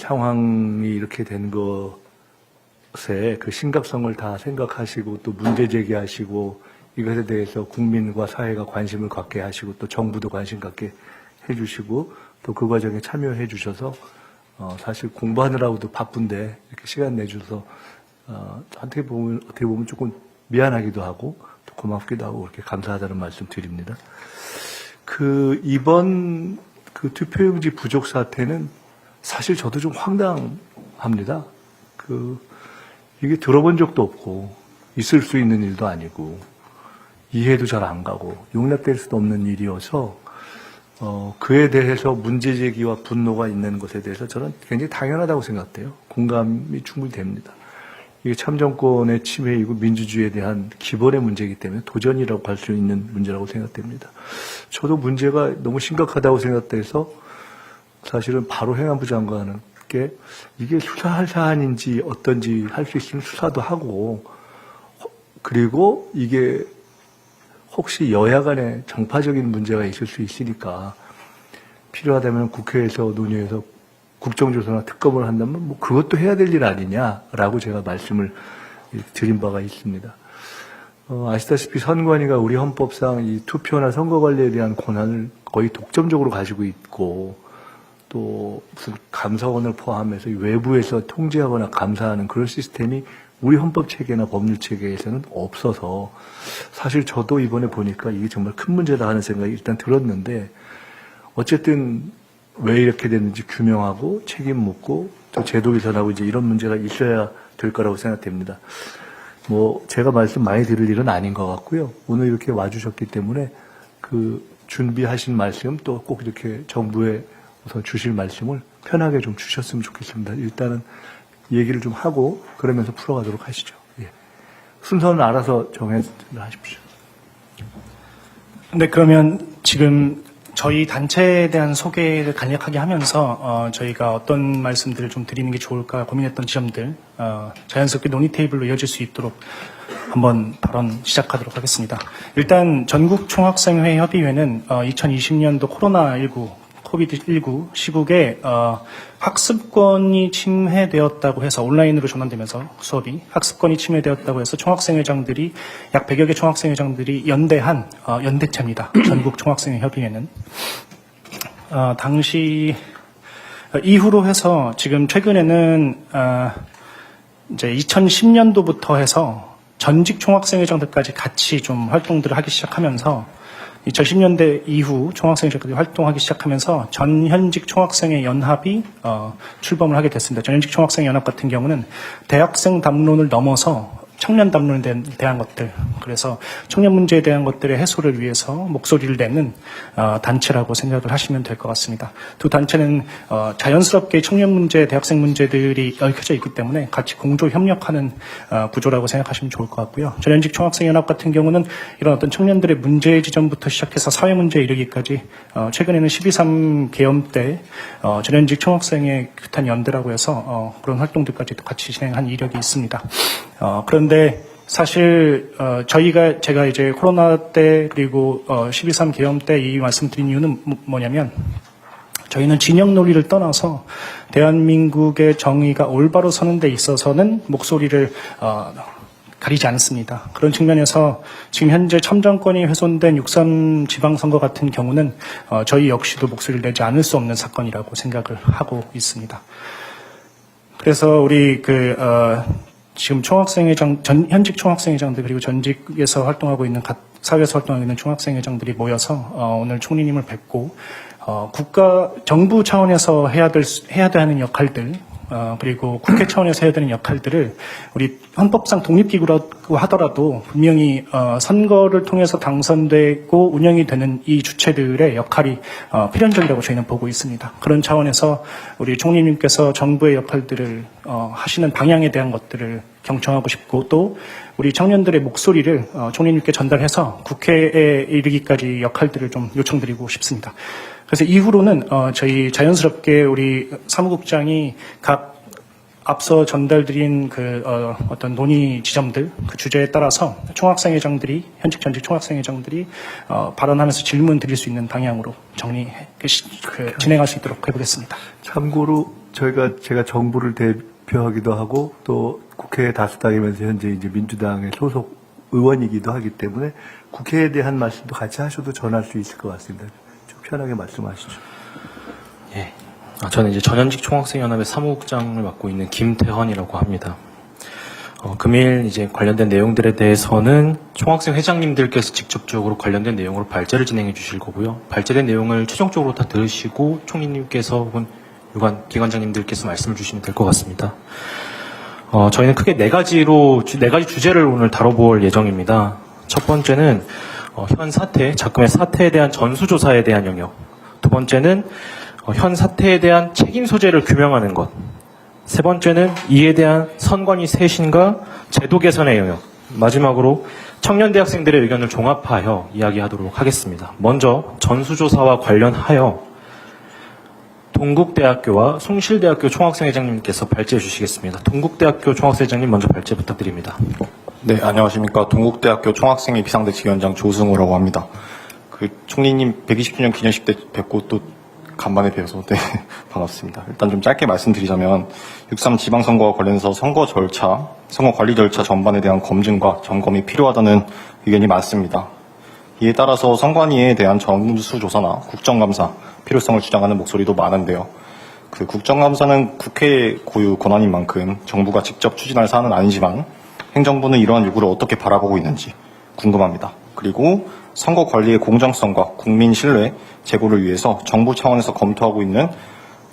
상황이 이렇게 된 것에 그 심각성을 다 생각하시고 또 문제 제기하시고 이것에 대해서 국민과 사회가 관심을 갖게 하시고 또 정부도 관심 갖게 해주시고 또 그 과정에 참여해 주셔서 사실 공부하느라고도 바쁜데 이렇게 시간 내주셔서 어떻게 보면 조금 미안하기도 하고 또 고맙기도 하고 그렇게 감사하다는 말씀 드립니다. 이번 투표용지 부족 사태는 사실 저도 좀 황당합니다. 이게 들어본 적도 없고 있을 수 있는 일도 아니고 이해도 잘 안 가고 용납될 수도 없는 일이어서 그에 대해서 문제 제기와 분노가 있는 것에 대해서 저는 굉장히 당연하다고 생각돼요. 공감이 충분히 됩니다. 이게 참정권의 침해이고 민주주의에 대한 기본의 문제이기 때문에 도전이라고 할 수 있는 문제라고 생각됩니다. 저도 문제가 너무 심각하다고 생각돼서 사실은 바로 행안부 장관께 이게 수사할 사안인지 어떤지 할 수 있으면 수사도 하고 그리고 이게 혹시 여야 간에 정파적인 문제가 있을 수 있으니까 필요하다면 국회에서 논의해서 국정조사나 특검을 한다면 뭐 그것도 해야 될 일 아니냐라고 제가 말씀을 드린 바가 있습니다. 아시다시피 선관위가 우리 헌법상 이 투표나 선거 관리에 대한 권한을 거의 독점적으로 가지고 있고 또 무슨 감사원을 포함해서 외부에서 통제하거나 감사하는 그런 시스템이 우리 헌법 체계나 법률 체계에서는 없어서 사실 저도 이번에 보니까 이게 정말 큰 문제다 하는 생각이 일단 들었는데 어쨌든 왜 이렇게 됐는지 규명하고 책임 묻고 또 제도 개선하고 이제 이런 문제가 있어야 될 거라고 생각됩니다. 뭐 제가 말씀 많이 드릴 일은 아닌 것 같고요. 오늘 이렇게 와주셨기 때문에 준비하신 말씀 또 꼭 이렇게 정부에 우선 주실 말씀을 편하게 좀 주셨으면 좋겠습니다. 일단은 얘기를 좀 하고 그러면서 풀어가도록 하시죠. 예. 순서는 알아서 정해하십시오. 네, 그러면 지금 저희 단체에 대한 소개를 간략하게 하면서 저희가 어떤 말씀들을 좀 드리는 게 좋을까 고민했던 지점들 자연스럽게 논의 테이블로 이어질 수 있도록 한번 발언 시작하도록 하겠습니다. 일단 전국 총학생회 협의회는 2020년도 코로나19 시국에 학습권이 침해되었다고 해서 온라인으로 전환되면서 수업이 학습권이 침해되었다고 해서 총학생회장들이 약 100여 개 총학생회장들이 연대한 연대체입니다. 전국 총학생회 협의회는 당시 이후로 해서 지금 최근에는 이제 2010년도부터 해서 전직 총학생회장들까지 같이 좀 활동들을 하기 시작하면서 2010년대 이후 총학생회장들이 활동하기 시작하면서 전현직 총학생회 연합이 출범을 하게 됐습니다. 전현직 총학생회 연합 같은 경우는 대학생 담론을 넘어서 청년 담론에 대한 것들, 그래서 청년 문제에 대한 것들의 해소를 위해서 목소리를 내는 단체라고 생각을 하시면 될 것 같습니다. 두 단체는 자연스럽게 청년 문제, 대학생 문제들이 얽혀져 있기 때문에 같이 공조 협력하는 구조라고 생각하시면 좋을 것 같고요. 전현직 총학생연합 같은 경우는 이런 어떤 청년들의 문제 지점부터 시작해서 사회 문제에 이르기까지 최근에는 12.3 계엄 때 전현직 총학생의 규탄 연대라고 해서 그런 활동들까지도 같이 진행한 이력이 있습니다. 그런데 사실 제가 이제 코로나 때 그리고 12.3 계엄 때 이 말씀드린 이유는 뭐냐면 저희는 진영 논리를 떠나서 대한민국의 정의가 올바로 서는 데 있어서는 목소리를 가리지 않습니다. 그런 측면에서 지금 현재 참정권이 훼손된 6.3 지방선거 같은 경우는 저희 역시도 목소리를 내지 않을 수 없는 사건이라고 생각을 하고 있습니다. 그래서 우리 지금 현직 총학생회장들 그리고 전직에서 활동하고 있는 사회에서 활동하고 있는 총학생회장들이 모여서 오늘 총리님을 뵙고 정부 차원에서 해야 하는 역할들 그리고 국회 차원에서 해야 되는 역할들을 우리 헌법상 독립기구라고 하더라도 분명히 선거를 통해서 당선되고 운영이 되는 이 주체들의 역할이 필연적이라고 저희는 보고 있습니다. 그런 차원에서 우리 총리님께서 정부의 역할들을 하시는 방향에 대한 것들을 경청하고 싶고 또 우리 청년들의 목소리를 총리님께 전달해서 국회에 이르기까지 역할들을 좀 요청드리고 싶습니다. 그래서 이후로는 저희 자연스럽게 우리 사무국장이 각 앞서 전달드린 어떤 논의 지점들, 그 주제에 따라서 총학생회장들이, 현직 전직 총학생회장들이 발언하면서 질문 드릴 수 있는 방향으로 진행할 수 있도록 해보겠습니다. 참고로 제가 정부를 대표하기도 하고 또 국회에 다수당이면서 현재 이제 민주당의 소속 의원이기도 하기 때문에 국회에 대한 말씀도 같이 하셔도 전할 수 있을 것 같습니다. 좀 편하게 말씀하시죠. 예. 저는 이제 전현직 총학생연합의 사무국장을 맡고 있는 김태헌이라고 합니다. 금일 이제 관련된 내용들에 대해서는 총학생 회장님들께서 직접적으로 관련된 내용으로 발제를 진행해 주실 거고요. 발제된 내용을 최종적으로 다 들으시고 총리님께서 혹은 유관 기관장님들께서 말씀을 주시면 될 것 같습니다. 저희는 크게 네 가지 주제를 오늘 다뤄볼 예정입니다. 첫 번째는 현 사태, 작금의 사태에 대한 전수조사에 대한 영역. 두 번째는 현 사태에 대한 책임 소재를 규명하는 것. 세 번째는 이에 대한 선관위 쇄신과 제도 개선의 영역. 마지막으로 청년 대학생들의 의견을 종합하여 이야기하도록 하겠습니다. 먼저 전수조사와 관련하여 동국대학교와 숭실대학교 총학생회장님께서 발제해 주시겠습니다. 동국대학교 총학생회장님 먼저 발제 부탁드립니다. 네, 안녕하십니까. 동국대학교 총학생회 비상대책위원장 조승우라고 합니다. 총리님 120주년 기념식 때 뵙고 또 간만에 뵈어서 네, 반갑습니다. 일단 좀 짧게 말씀드리자면 6.3 지방선거와 관련해서 선거 관리 절차 전반에 대한 검증과 점검이 필요하다는 의견이 많습니다. 이에 따라서 선관위에 대한 전수조사나 국정감사 필요성을 주장하는 목소리도 많은데요. 국정감사는 국회의 고유 권한인 만큼 정부가 직접 추진할 사안은 아니지만 행정부는 이러한 요구를 어떻게 바라보고 있는지 궁금합니다. 그리고 선거 관리의 공정성과 국민 신뢰 제고를 위해서 정부 차원에서 검토하고 있는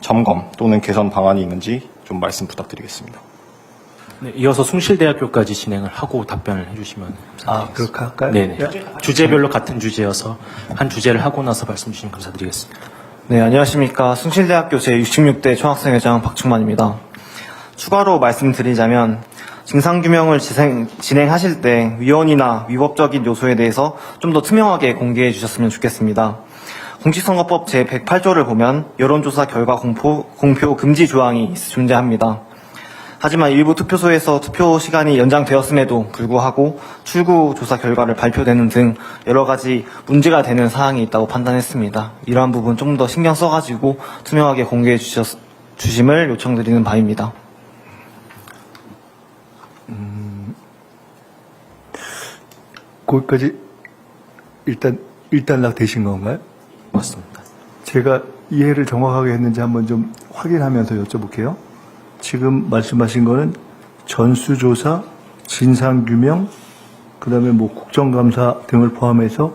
점검 또는 개선 방안이 있는지 좀 말씀 부탁드리겠습니다. 네, 이어서 숭실대학교까지 진행을 하고 답변을 해주시면 감사드리겠습니다. 그렇게 할까요? 네네. 주제별로 같은 주제여서 한 주제를 하고 나서 말씀 주시면 감사드리겠습니다. 네, 안녕하십니까. 숭실대학교 제66대 총학생회장 박충만입니다. 추가로 말씀드리자면 진상규명을 진행하실 때 위헌이나 위법적인 요소에 대해서 좀 더 투명하게 공개해 주셨으면 좋겠습니다. 공직선거법 제108조를 보면 여론조사 결과 공표 금지 조항이 존재합니다. 하지만 일부 투표소에서 투표 시간이 연장되었음에도 불구하고 출구 조사 결과를 발표되는 등 여러 가지 문제가 되는 사항이 있다고 판단했습니다. 이러한 부분 좀 더 신경 써가지고 투명하게 공개해 주심을 요청드리는 바입니다. 거기까지 일단락 되신 건가요? 맞습니다. 제가 이해를 정확하게 했는지 한번 좀 확인하면서 여쭤볼게요. 지금 말씀하신 거는 전수조사, 진상규명, 그 다음에 뭐 국정감사 등을 포함해서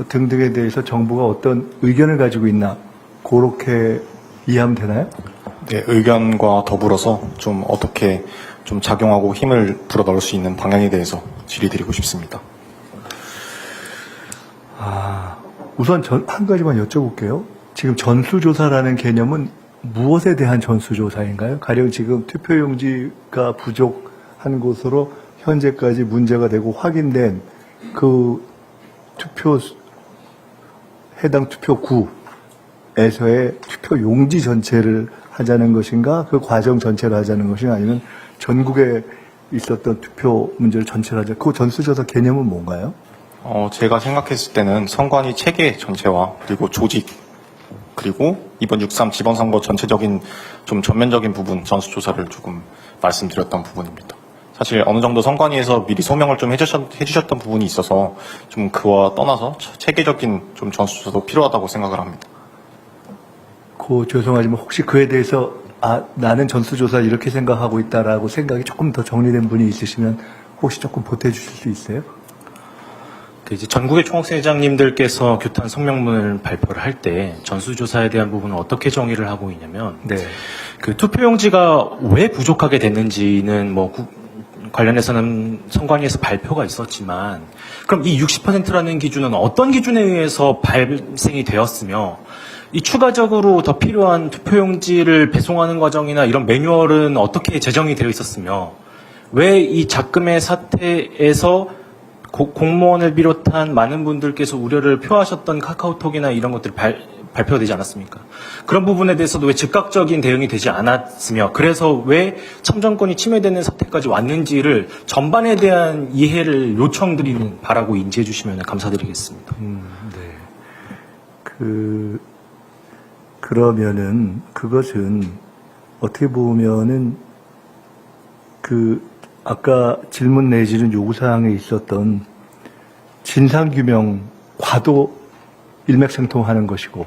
등등에 대해서 정부가 어떤 의견을 가지고 있나, 그렇게 이해하면 되나요? 네, 의견과 더불어서 좀 어떻게 좀 작용하고 힘을 불어넣을 수 있는 방향에 대해서 질의드리고 싶습니다. 우선 한 가지만 여쭤볼게요. 지금 전수조사라는 개념은 무엇에 대한 전수조사인가요? 가령 지금 투표용지가 부족한 곳으로 현재까지 문제가 되고 확인된 그 해당 투표구에서의 투표용지 전체를 하자는 것인가? 그 과정 전체를 하자는 것인가? 아니면 전국에 있었던 투표 문제를 전체를 하자. 그 전수조사 개념은 뭔가요? 제가 생각했을 때는 선관위 체계 전체와 그리고 조직 그리고 이번 6.3 지방선거 전체적인 좀 전면적인 부분 전수조사를 조금 말씀드렸던 부분입니다. 사실 어느 정도 선관위에서 미리 소명을 좀 해주셨던 부분이 있어서 좀 그와 떠나서 체계적인 좀 전수조사도 필요하다고 생각을 합니다. 죄송하지만 혹시 그에 대해서 나는 전수조사 이렇게 생각하고 있다라고 생각이 조금 더 정리된 분이 있으시면 혹시 조금 보태주실 수 있어요? 이제 전국의 총학생회장님들께서 규탄 성명문을 발표를 할 때 전수조사에 대한 부분을 어떻게 정의를 하고 있냐면, 네. 그 투표용지가 왜 부족하게 됐는지는 관련해서는 선관위에서 발표가 있었지만, 그럼 이 60%라는 기준은 어떤 기준에 의해서 발생이 되었으며, 이 추가적으로 더 필요한 투표용지를 배송하는 과정이나 이런 매뉴얼은 어떻게 제정이 되어 있었으며, 왜 이 작금의 사태에서 공무원을 비롯한 많은 분들께서 우려를 표하셨던 카카오톡이나 이런 것들이 발표가 되지 않았습니까? 그런 부분에 대해서도 왜 즉각적인 대응이 되지 않았으며, 그래서 왜 참정권이 침해되는 사태까지 왔는지를 전반에 대한 이해를 요청드리는 바라고 인지해 주시면 감사드리겠습니다. 네. 그러면은 그것은 어떻게 보면은 아까 질문 내지는 요구사항에 있었던 진상규명 과도 일맥상통하는 것이고,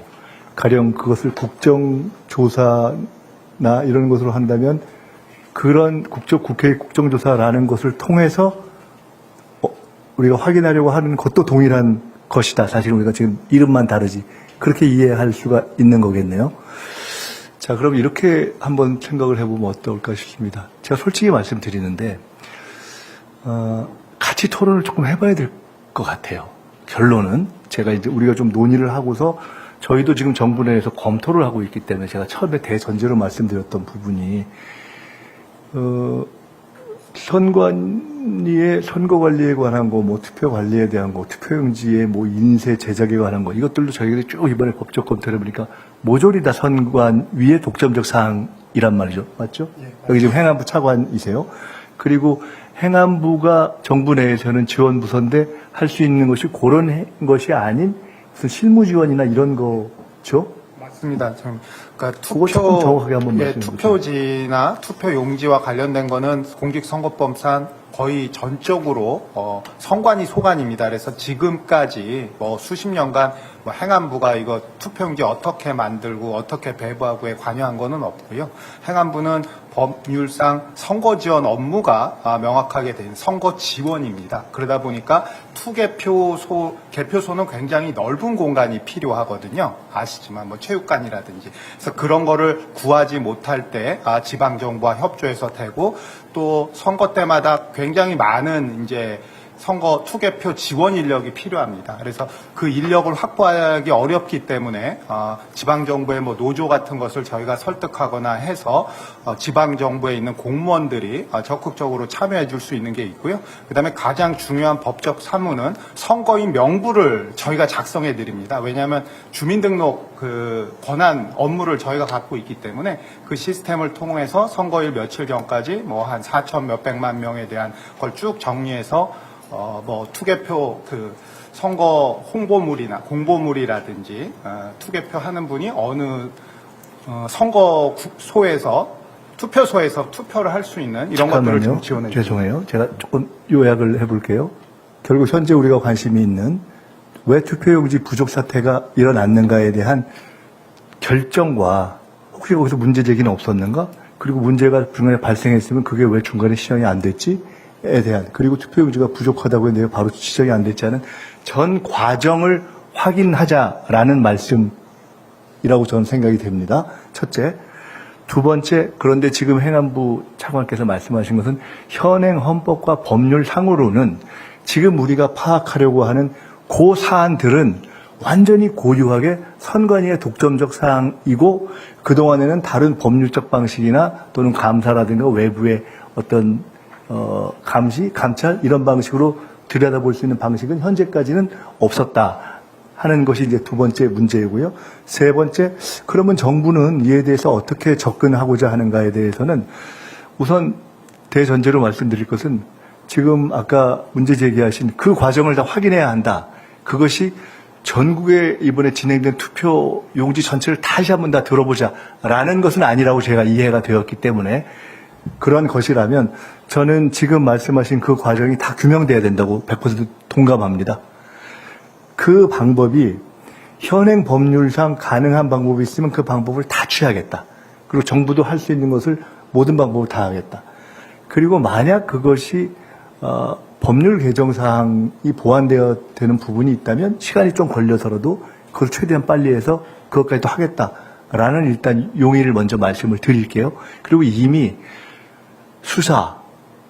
가령 그것을 국정조사나 이런 것으로 한다면 그런 국회의 국정조사라는 것을 통해서 우리가 확인하려고 하는 것도 동일한 것이다. 사실 우리가 지금 이름만 다르지. 그렇게 이해할 수가 있는 거겠네요. 자, 그럼 이렇게 한번 생각을 해보면 어떨까 싶습니다. 제가 솔직히 말씀드리는데, 같이 토론을 조금 해봐야 될 것 같아요. 결론은 제가 이제 우리가 좀 논의를 하고서 저희도 지금 정부 내에서 검토를 하고 있기 때문에 제가 처음에 대전제로 말씀드렸던 부분이 선관위의 선거 관리에 관한 거, 뭐 투표 관리에 대한 거, 투표용지의 뭐 인쇄 제작에 관한 거, 이것들도 저희들이 쭉 이번에 법적 검토를 해보니까 모조리 다 선관위의 독점적 사항이란 말이죠. 맞죠? 예, 여기 지금 행안부 차관이세요. 그리고 행안부가 정부 내에서는 지원부서인데 할 수 있는 것이 그런 것이 아닌 무슨 실무 지원이나 이런 거죠? 맞습니다. 그러니까 그거 조금 정확하게 한번 말씀해 주세요. 투표지나 투표용지와 관련된 거는 공직선거법상 거의 전적으로 선관위 소관입니다. 그래서 지금까지 뭐 수십 년간 뭐 행안부가 이거 투표용지 어떻게 만들고 어떻게 배부하고에 관여한 거는 없고요. 행안부는 법률상 선거 지원 업무가 명확하게 된 선거 지원입니다. 그러다 보니까 개표소는 굉장히 넓은 공간이 필요하거든요. 아시지만 뭐 체육관이라든지. 그래서 그런 거를 구하지 못할 때 지방정부와 협조해서 되고, 또 선거 때마다 굉장히 많은 이제 선거 투개표 지원 인력이 필요합니다. 그래서 그 인력을 확보하기 어렵기 때문에 지방정부의 뭐 노조 같은 것을 저희가 설득하거나 해서 지방정부에 있는 공무원들이 적극적으로 참여해 줄 수 있는 게 있고요. 그다음에 가장 중요한 법적 사무는 선거인 명부를 저희가 작성해 드립니다. 왜냐하면 주민등록 그 권한 업무를 저희가 갖고 있기 때문에 그 시스템을 통해서 선거일 며칠 전까지 뭐 한 4천 몇백만 명에 대한 걸 쭉 정리해서 뭐 투개표 그 선거 홍보물이나 공보물이라든지 투개표 하는 분이 어느 선거소에서 투표소에서 투표를 할 수 있는 이런 것들을 좀 지원해 주세요. 죄송해요. 제가 조금 요약을 해볼게요. 결국 현재 우리가 관심이 있는 왜 투표용지 부족 사태가 일어났는가에 대한 결정과 혹시 거기서 문제 제기는 없었는가? 그리고 문제가 중간에 발생했으면 그게 왜 중간에 시정이 안 됐지에 대한, 그리고 투표용지가 부족하다고 했는데 바로 지정이 안 됐지 않은 전 과정을 확인하자라는 말씀이라고 저는 생각이 됩니다. 첫째. 두 번째, 그런데 지금 행안부 차관께서 말씀하신 것은 현행 헌법과 법률상으로는 지금 우리가 파악하려고 하는 그 사안들은 완전히 고유하게 선관위의 독점적 사항이고, 그동안에는 다른 법률적 방식이나 또는 감사라든가 외부의 어떤 감시, 감찰 이런 방식으로 들여다볼 수 있는 방식은 현재까지는 없었다 하는 것이 이제 두 번째 문제이고요. 세 번째, 그러면 정부는 이에 대해서 어떻게 접근하고자 하는가에 대해서는 우선 대전제로 말씀드릴 것은 지금 아까 문제 제기하신 그 과정을 다 확인해야 한다. 그것이 전국에 이번에 진행된 투표 용지 전체를 다시 한번 다 들어보자라는 것은 아니라고 제가 이해가 되었기 때문에, 그런 것이라면 저는 지금 말씀하신 그 과정이 다 규명돼야 된다고 100% 동감합니다. 그 방법이 현행 법률상 가능한 방법이 있으면 그 방법을 다 취하겠다. 그리고 정부도 할 수 있는 것을 모든 방법을 다 하겠다. 그리고 만약 그것이 법률 개정 사항이 보완되어 되는 부분이 있다면 시간이 좀 걸려서라도 그걸 최대한 빨리 해서 그것까지도 하겠다라는 일단 용의를 먼저 말씀을 드릴게요. 그리고 이미 수사,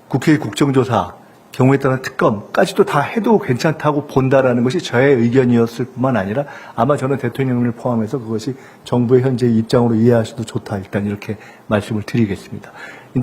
국회 국정조사, 경우에 따른 특검까지도 다 해도 괜찮다고 본다라는 것이 저의 의견이었을 뿐만 아니라 아마 저는 대통령을 포함해서 그것이 정부의 현재 입장으로 이해하셔도 좋다. 일단 이렇게 말씀을 드리겠습니다.